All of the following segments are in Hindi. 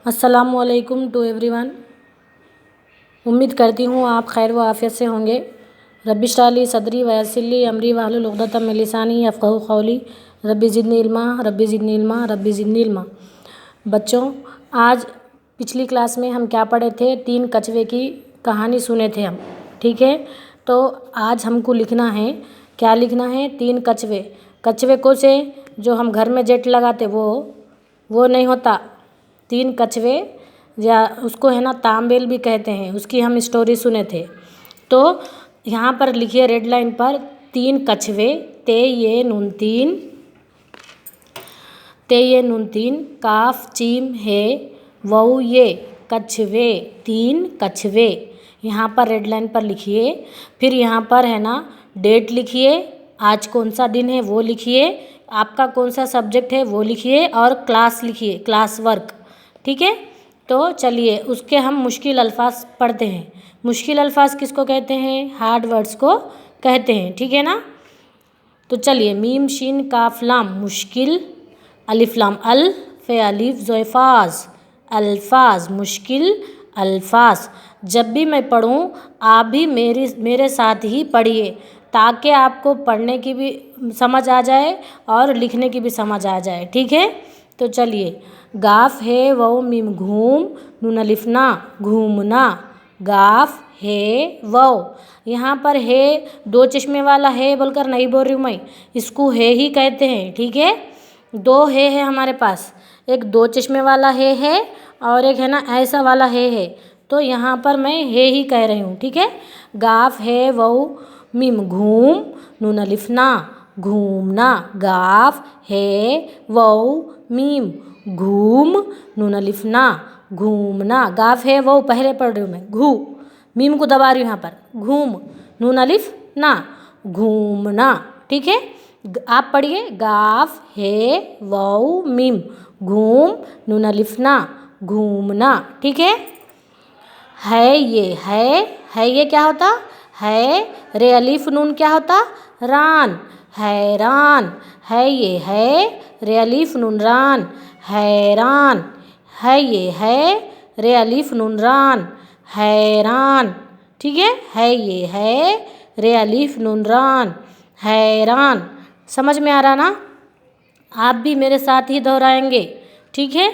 अस्सलामुअलैकुम टू एवरीवन। उम्मीद करती हूँ आप खैर व आफ़ियत से होंगे। रब्बी इश्रह ली सदरी व यस्सिर ली अमरी वाहलुल उक़दतम मिन लिसानी यफ़क़हू क़ौली। रब्बी ज़िदनी इल्मा, रब्बी ज़िदनी इल्मा, रब्बी ज़िदनी इल्मा। बच्चों, आज पिछली क्लास में हम क्या पढ़े थे? 3 कछुए की कहानी सुने थे हम, ठीक है। तो आज हमको लिखना है, क्या लिखना है? 3 कछुए। कछुए को से जो हम घर में जेट लगाते वो नहीं होता। 3 कछुए, या उसको है ना तांबेल भी कहते हैं, उसकी हम स्टोरी सुने थे। तो यहाँ पर लिखिए रेड लाइन पर 3 कछुए, ते ये नून तीन काफ चीम है वऊ ये कछुए, 3 कछुए। यहाँ पर रेड लाइन पर लिखिए। फिर यहाँ पर है ना डेट लिखिए, आज कौन सा दिन है वो लिखिए, आपका कौन सा सब्जेक्ट है वो लिखिए, और क्लास लिखिए, क्लास वर्क, ठीक है। तो चलिए उसके हम मुश्किल अल्फाज पढ़ते हैं। मुश्किल अल्फाज किसको कहते हैं? हार्ड वर्ड्स को कहते हैं, ठीक है ना। तो चलिए, मीम शीन काफ लाम मुश्किल, अलिफ लाम अल फे अलिफ ज़ोफ़ाज अल्फाज, मुश्किल अल्फाज। जब भी मैं पढ़ूँ आप भी मेरे साथ ही पढ़िए, ताकि आपको पढ़ने की भी समझ आ जाए और लिखने की भी समझ आ जाए, ठीक है। तो चलिए, गाफ है वो मीम घूम, नून अलिफ ना घूमना, गाफ है वो। यहाँ पर है 2 चश्मे वाला है बोलकर नहीं बोल रही हूँ मैं, इसको है ही कहते हैं, ठीक है। 2 है हमारे पास, एक 2 चश्मे वाला है और एक है ना ऐसा वाला है। तो यहाँ पर मैं है ही कह रही हूँ, ठीक है। गाफ है वो मीम घूम, नून अलिफ ना घूमना, गाफ है वो मीम घूम, नून अलिफ ना घूमना। गाफ है वो पहले पढ़ रही हूँ मैं, घू, मीम को दबा रही हूँ यहाँ पर, घूम, नून अलिफ ना घूमना, ठीक है। आप पढ़िए, गाफ है वो मीम घूम, नून अलिफ ना घूमना, ठीक है। है ये क्या होता है? रे अलिफ नून क्या होता? रान, हैरान। है ये है, रे अलिफ नून रान, हैरान। है ये है, रे अलिफ नून रान, हैरान, ठीक है ये है, रे अलिफ नून रान, हैरान। समझ में आ रहा ना? आप भी मेरे साथ ही दोहराएंगे, ठीक है।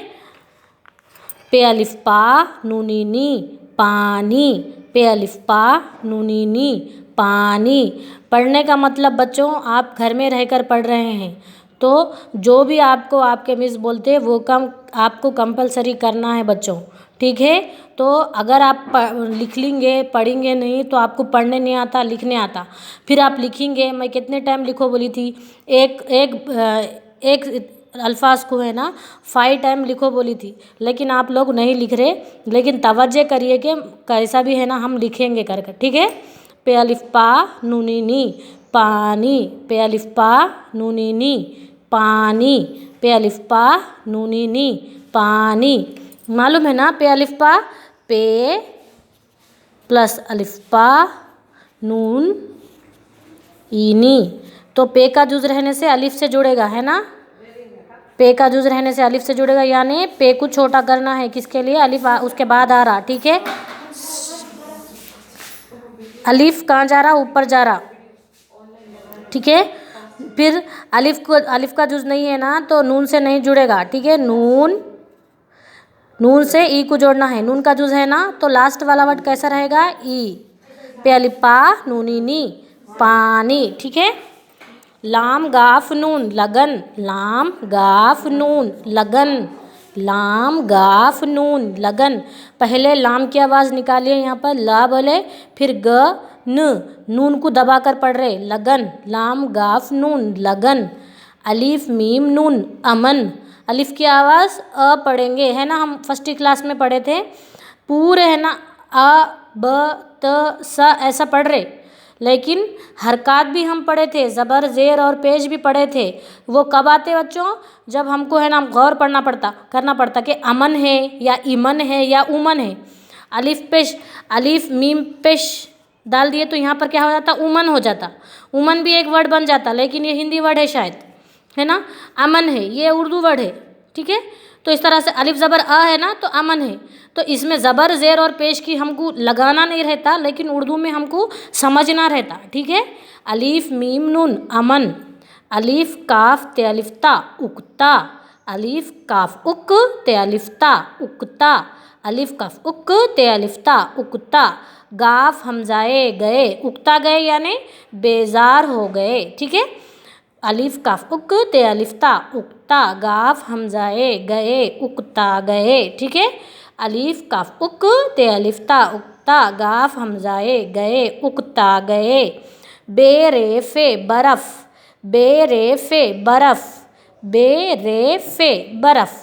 पे अलिफ पा नूनी नी पानी, पे अलिफ पा नूनी नी पानी। पढ़ने का मतलब बच्चों, आप घर में रहकर पढ़ रहे हैं, तो जो भी आपको आपके मिस बोलते हैं वो काम आपको कंपलसरी करना है बच्चों, ठीक है। तो अगर आप लिख लेंगे, पढ़ेंगे नहीं तो आपको पढ़ने नहीं आता, लिखने आता। फिर आप लिखेंगे, मैं कितने टाइम लिखो बोली थी? एक अल्फाज को है ना 5 टाइम लिखो बोली थी, लेकिन आप लोग नहीं लिख रहे। लेकिन तवज्जो करिए कि कैसा भी है ना हम लिखेंगे करके, ठीक है। पे अलिफ पा नूनी नी पानी, पे अलिफ पा नूनी नी पानी, पे अलिफ पा नूनी नी पानी। मालूम है ना? पे अलिफ पा, पे प्लस अलिफ पा नून ईनी, तो पे का जुज रहने से अलिफ से जुड़ेगा, है ना। पे का जुज रहने से अलिफ से जुड़ेगा, यानी पे को छोटा करना है, किसके लिए? अलिफ उसके बाद आ रहा, ठीक है। अलिफ कहाँ जा रहा? ऊपर जा रहा, ठीक है। फिर अलिफ का जुज नहीं है ना, तो नून से नहीं जुड़ेगा, ठीक है। नून से ई को जोड़ना है, नून का जुज है ना, तो लास्ट वाला वर्ड कैसा रहेगा? ई। पे अलिफ पा नूनी नी पानी, ठीक है। लाम गाफ नून लगन, लाम गाफ नून लगन, लाम गाफ नून लगन। पहले लाम की आवाज़ निकालिए, यहाँ पर ला बोले, फिर ग न, नून को दबा कर पढ़ रहे, लगन, लाम गाफ नून लगन। अलिफ मीम नून अमन, अलिफ की आवाज़ अ पढ़ेंगे, है ना। हम फर्स्ट क्लास में पढ़े थे पूरे, है ना, अ ब त स ऐसा पढ़ रहे। लेकिन हरकत भी हम पढ़े थे, ज़बर ज़ेर और पेश भी पढ़े थे। वो कब आते बच्चों? जब हमको है ना गौर करना पड़ता कि अमन है या ईमन है या उमन है। अलिफ पेश, अलिफ मीम पेश डाल दिए तो यहाँ पर क्या हो जाता? उमन हो जाता। उमन भी एक वर्ड बन जाता, लेकिन ये हिंदी वर्ड है शायद, है ना। अमन है ये उर्दू वर्ड है, ठीक है। तो इस तरह से अलिफ ज़बर अ है ना, तो अमन है। तो इसमें ज़बर ज़ेर और पेश की हमको लगाना नहीं रहता, लेकिन उर्दू में हमको समझना रहता, ठीक है। अलिफ मीम नून अमन, अलिफ काफ ते अलिफ ता उक्ता, अलिफ काफ उक ते अलिफ ता उक्ता, अलिफ काफ उक ते अलिफ ता उक्ता, गाफ हमजाए गए, उक्ता गए यानी बेजार हो गए, ठीक है। अलिफ काफ उक ते अलिफ ता उक्ता, गाफ हमजाए गए, उक्ता गए, ठीक है। अलिफ काफ उक ते अलिफ ता उक्ता, गाफ हमजाए गए, उक्ता गए। बेरेफे बर्फ, बेरेफे बर्फ, बेरेफे बर्फ।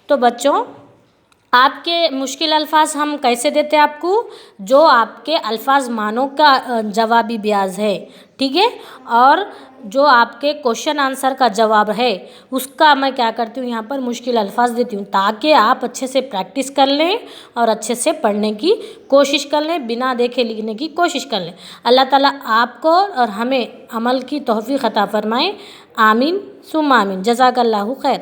तो बच्चों आपके मुश्किल अल्फाज हम कैसे देते हैं आपको, जो आपके अल्फाज मानों का जवाबी ब्याज है, ठीक है। और जो आपके क्वेश्चन आंसर का जवाब है उसका मैं क्या करती हूँ, यहाँ पर मुश्किल अल्फाज देती हूँ, ताकि आप अच्छे से प्रैक्टिस कर लें और अच्छे से पढ़ने की कोशिश कर लें, बिना देखे लिखने की कोशिश कर लें। अल्लाह ताला आपको और हमें अमल की तौफीक अता फरमाए। आमीन सुम्मा आमीन। जज़ाकल्लाहु खैर।